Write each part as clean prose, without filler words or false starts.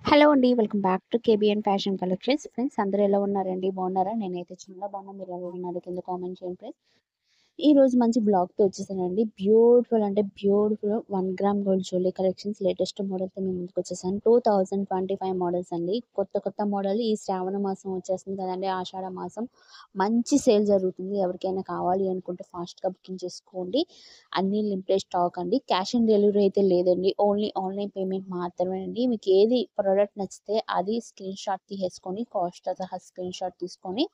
Hello అండి. Welcome back to KBN fashion collections. Friends అందరూ ఎలా ఉన్నారండి? బాగున్నారా? నేనైతే చాలా బాగున్నా. మీరు ఎలా ఉన్నారు? కింద కామెంట్ చేయండి ఫ్రెండ్స్. ఈరోజు మంచి బ్లాగ్‌తో వచ్చేసానండి. బ్యూటిఫుల్ అంటే beautiful 1 gram gold jewellery collections latest మోడల్‌తో మీ ముందుకొచ్చేసాను. 2025 మోడల్స్ అండి. కొత్త మోడల్ ఈ శ్రావణ మాసం వచ్చేస్తుంది కదండీ! ఆషాఢ మాసం. మంచి సేల్ జరుగుతుంది. ఎవరికైనా కావాలి అనుకుంటే ఫాస్ట్‌గా బుకింగ్ చేసుకోండి. అన్నీ లిమిటెడ్ స్టాక్ అండి. క్యాష్ ఆన్ డెలివరీ అయితే లేదండి. ఓన్లీ ఆన్‌లైన్ పేమెంట్ మాత్రమేనండి. మీకు ఏది ప్రొడక్ట్ నచ్చితే అది స్క్రీన్ షాట్ తీసేసుకొని కాస్ట్‌తో సహా స్క్రీన్ షాట్ తీసుకొని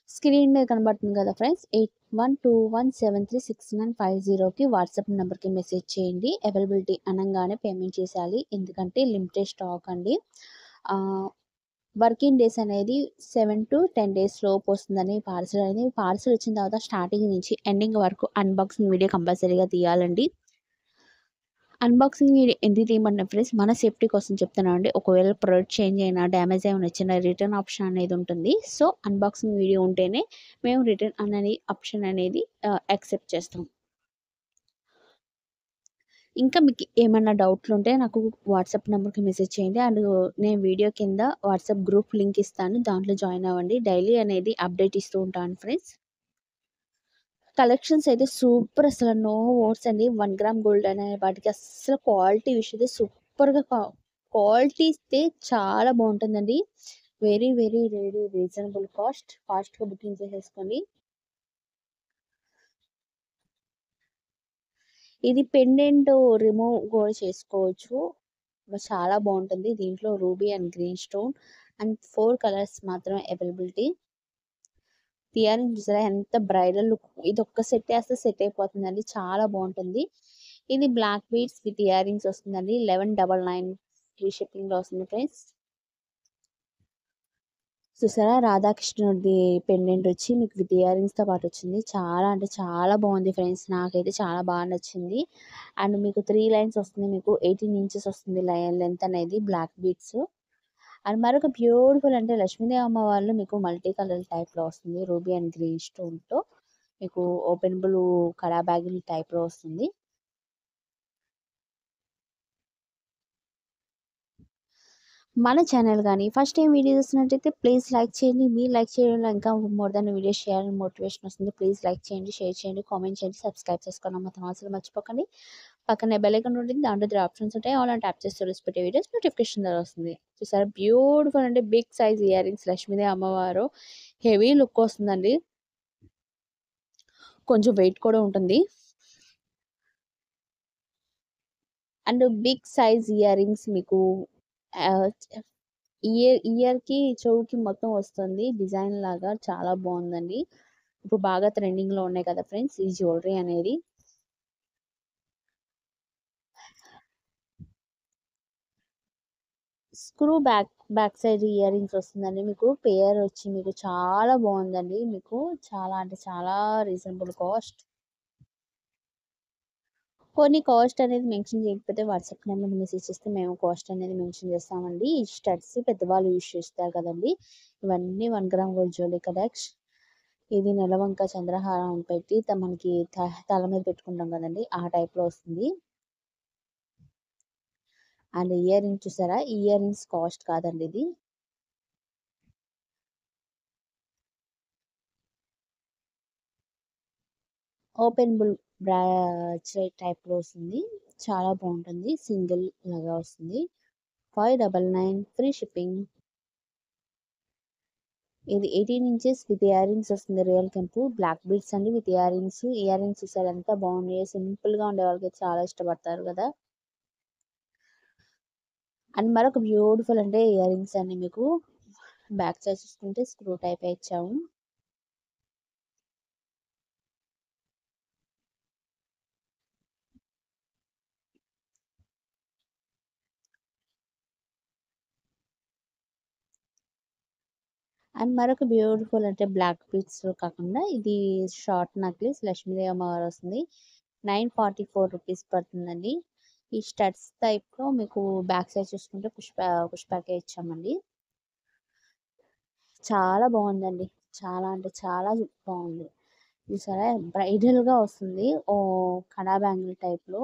స్క్రీన్ మీద కనబడుతుంది కదా ఫ్రెండ్స్ 8121736950కి వాట్సాప్ నెంబర్‌కి మెసేజ్ చేయండి. అవైలబిలిటీ అనంగానే పేమెంట్ చేసేయాలి. ఎందుకంటే లిమిటెడ్ స్టాక్ అండి. ఆహ్, వర్కింగ్ డేస్ అనేది 7-10 డేస్ లోపు వస్తుందని పార్సెల్ అనేది. పార్సెల్ వచ్చిన తర్వాత స్టార్టింగ్ నుంచి ఎండింగ్ వరకు అన్బాక్సింగ్ వీడియో కంపల్సరీగా తీయాలండి. అన్బాక్సింగ్ వీడియో ఎందుకు తీయమన్నా ఫ్రెండ్స్ మన సేఫ్టీ కోసం చెప్తున్నానండి. ఒకవేళ ప్రొడక్ట్ చేంజ్ అయినా, డ్యామేజ్ ఏమైనా వచ్చినా రిటర్న్ ఆప్షన్ అనేది ఉంటుంది. సో, అన్బాక్సింగ్ వీడియో ఉంటేనే మేము రిటర్న్ అనేది ఆప్షన్ అనేది యాక్సెప్ట్ చేస్తాం. ఇంకా మీకు ఏమన్నా డౌట్లుంటే నాకు వాట్సాప్ నెంబర్‌కి మెసేజ్ చేయండి. అండ్ నేను వీడియో కింద వాట్సాప్ గ్రూప్ లింక్ ఇస్తాను. దాంట్లో జాయిన్ అవ్వండి. డైలీ అనేది అప్డేట్ ఇస్తూ ఉంటాను ఫ్రెండ్స్. కలెక్షన్స్ అయితే సూపర్ అసలు నో వర్డ్స్ అండి. 1 గ్రామ్ గోల్డ్ అనే వాటికి అస్సలు క్వాలిటీ విషయమైతే సూపర్‌గా క్వాలిటీ అయితే చాలా బావుంటుందండి. Very reasonable cost. ఫాస్ట్‌గా బుకింగ్ చేసేసుకోండి. ఇది పెండెంట్ రిమూవ్ కూడా చేసుకోవచ్చు. చాలా బావుంటుంది. దీంట్లో ruby and green stone and 4 colours మాత్రమే అవైలబిలిటీ. ఇయరింగ్ చూసారా ఎంత బ్రైడల్ లుక్. ఇది ఒక్క సెట్ ఏస్తే సెట్ అయిపోతుందండి. చాలా బావుంటుంది. ఇది బ్లాక్ బీడ్స్ విత్ ఇయరింగ్స్ వస్తుందండి. 1199 ఫ్రీ షిప్పింగ్‌లో వస్తుంది ఫ్రెండ్స్. చూసారా రాధాకృష్ణుడిది పెండెంట్ వచ్చి మీకు విత్ ఇయరింగ్స్‌తో పాటు వచ్చింది. చాలా అంటే చాలా బావుంది ఫ్రెండ్స్. నాకైతే చాలా బాగా నచ్చింది. అండ్ మీకు 3 లైన్స్ వస్తుంది. మీకు 18 ఇంచెస్ వస్తుంది లెంత్ అనేది బ్లాక్ బీడ్స్. అండ్ మరొక బ్యూటిఫుల్ అంటే లక్ష్మీదేవి అమ్మవార్లు మీకు మల్టీ కలర్ టైప్‌లో వస్తుంది. రూబీ అండ్ గ్రీన్ స్టోన్‌తో మీకు ఓపెనబుల్ కడా బ్యాగులు టైప్‌లో వస్తుంది. మన ఛానల్ గాని ఫస్ట్ టైమ్ వీడియో చూస్తున్నట్టయితే ప్లీజ్ లైక్ చేయండి. మీరు లైక్ చేయడం వల్ల ఇంకా మోర్ దాన్ వీడియోస్ చేయాలని మోటివేషన్ వస్తుంది. ప్లీజ్ లైక్ చేయండి, షేర్ చేయండి, కామెంట్ చేయండి, సబ్స్క్రైబ్ చేసుకోవడం మాత్రం అసలు మర్చిపోకండి. పక్కనే బెల్ ఐకాన్ ఉంటుంది. దాంట్లో 3 ఆప్షన్స్ ఉంటాయి. ఆల్ అని ట్యాప్ చేస్తే రోజు పెట్టే వీడియోస్ నోటిఫికేషన్ ద్వారా వస్తుంది. చూసారా బ్యూటిఫుల్ అంటే big size ear rings Lakshmidevi అమ్మవారు హెవీ లుక్ వస్తుందండి. కొంచెం వెయిట్ కూడా ఉంటుంది. And big size ear rings మీకు ఆహ్, ఇయర్‌కి, చెవుకి మొత్తం వస్తుంది. డిజైన్ లాగా చాలా బావుందండి. ఇప్పుడు బాగా ట్రెండింగ్‌లో ఉన్నాయి కదా ఫ్రెండ్స్ ఈ జ్యువెల్లరీ అనేది. Screw back side ear rings వస్తుందండి. మీకు పెయిర్ వచ్చి మీకు చాలా బావుందండి. మీకు చాలా అంటే చాలా రీజనబుల్ కాస్ట్. కొన్ని కాస్ట్ అనేది మెన్షన్ చేయకపోతే వాట్సాప్ నెంబర్‌కి మెసేజ్ చేస్తే మేము కాస్ట్ అనేది మెన్షన్ చేస్తామండి. ఈ స్టడ్స్ పెద్దవాళ్ళు యూజ్ చేస్తారు కదండీ! ఇవన్నీ 1 గ్రామ్ గోల్డ్ జ్యువెల్లరీ కలెక్షన్. ఇది నెలవంక చంద్రహారం పెట్టి మనకి తల మీద పెట్టుకుంటాం కదండీ! ఆ టైప్‌లో వస్తుంది. అండ్ ఇయర్ రింగ్స్ చూసారా? ఇయర్ రింగ్స్ కాస్ట్ కాదండి ఇది. ఓపెనబుల్ బ్రాస్లెట్ టైప్‌లో వస్తుంది. చాలా బావుంటుంది. సింగిల్ లాగా వస్తుంది. 599 ఫ్రీ షిప్పింగ్. ఇది 18 ఇంచెస్ విత్ ఇయర్ రింగ్స్ వస్తుంది. రియల్ కెంపు బ్లాక్ బీడ్స్ అండి with ear rings. Ear rings చూసారా ఎంత బాగున్నాయో. సింపుల్‌గా ఉండే వాళ్ళకైతే చాలా ఇష్టపడతారు కదా! అండ్ మరొక బ్యూటిఫుల్ అంటే ఇయర్ రింగ్స్ అండి మీకు బ్యాక్ సైడ్ చూసుకుంటే స్క్రూ టైపే ఇచ్చాము. అండ్ మరొక బ్యూటిఫుల్ అంటే బ్లాక్ బీడ్స్‌లో కాకుండా ఇది షార్ట్ నెక్లెస్ లక్ష్మీదేవి అమ్మవారు వస్తుంది. 944 రూపీస్ పడుతుందండి. ఈ స్టడ్స్ టైప్‌లో మీకు బ్యాక్ సైడ్ చూసుకుంటే పుష్పాకే ఇచ్చామండి. చాలా బావుందండి. చాలా అంటే చాలా బావుంది. చూసారా బ్రైడల్‌గా వస్తుంది. కడా బ్యాంగిల్ టైప్‌లో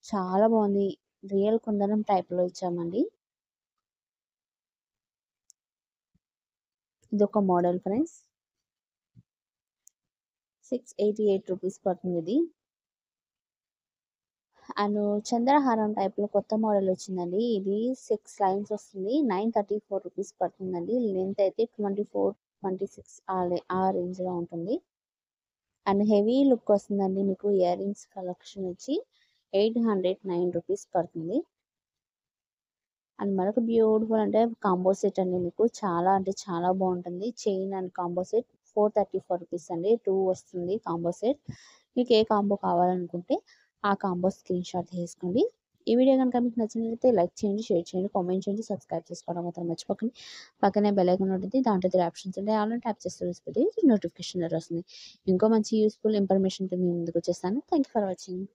చాలా బావుంది. రియల్ కుందనం టైప్‌లో ఇచ్చామండి. ఇదొక మోడల్ ఫ్రెండ్స్. 688 రూపీస్ పడుతుంది ఇది. అండ్ చంద్రహారం టైప్‌లో కొత్త మోడల్ వచ్చిందండి. ఇది 6 లైన్స్ వస్తుంది. 934 రూపీస్ పడుతుందండి. లెంత్ అయితే 24, 26 ఆ రేంజ్‌లో ఉంటుంది. అండ్ హెవీ లుక్ వస్తుందండి. మీకు ఇయర్ రింగ్స్ కలెక్షన్ వచ్చి 809 రూపీస్ పడుతుంది. అండ్ మరొక బ్యూటిఫుల్ అంటే కాంబో సెట్ అండి. మీకు చాలా అంటే చాలా బాగుంటుంది. Chain and combo set 434 rupees అండి. 2 వస్తుంది కాంబో సెట్. మీకు ఏ కాంబో కావాలనుకుంటే ఆ కాంబో స్క్రీన్ షాట్ తీసుకోండి. ఈ వీడియో కనుక మీకు నచ్చినట్లయితే లైక్ చేయండి, షేర్ చేయండి, కామెంట్ చేయండి, సబ్స్క్రైబ్ చేసుకోవడం మాత్రం మర్చిపోకండి. పక్కనే బెల్ ఐకాన్ ఉంటుంది. దాంట్లో 3 ఆప్షన్స్ ఉంటాయి. ఆల్ ట్యాప్ చేస్తే నోటిఫికేషన్ వస్తుంది. ఇంకో మంచి యూస్ఫుల్ ఇన్ఫర్మేషన్‌తో మీ ముందుకు వచ్చేస్తాను. Thank you for watching.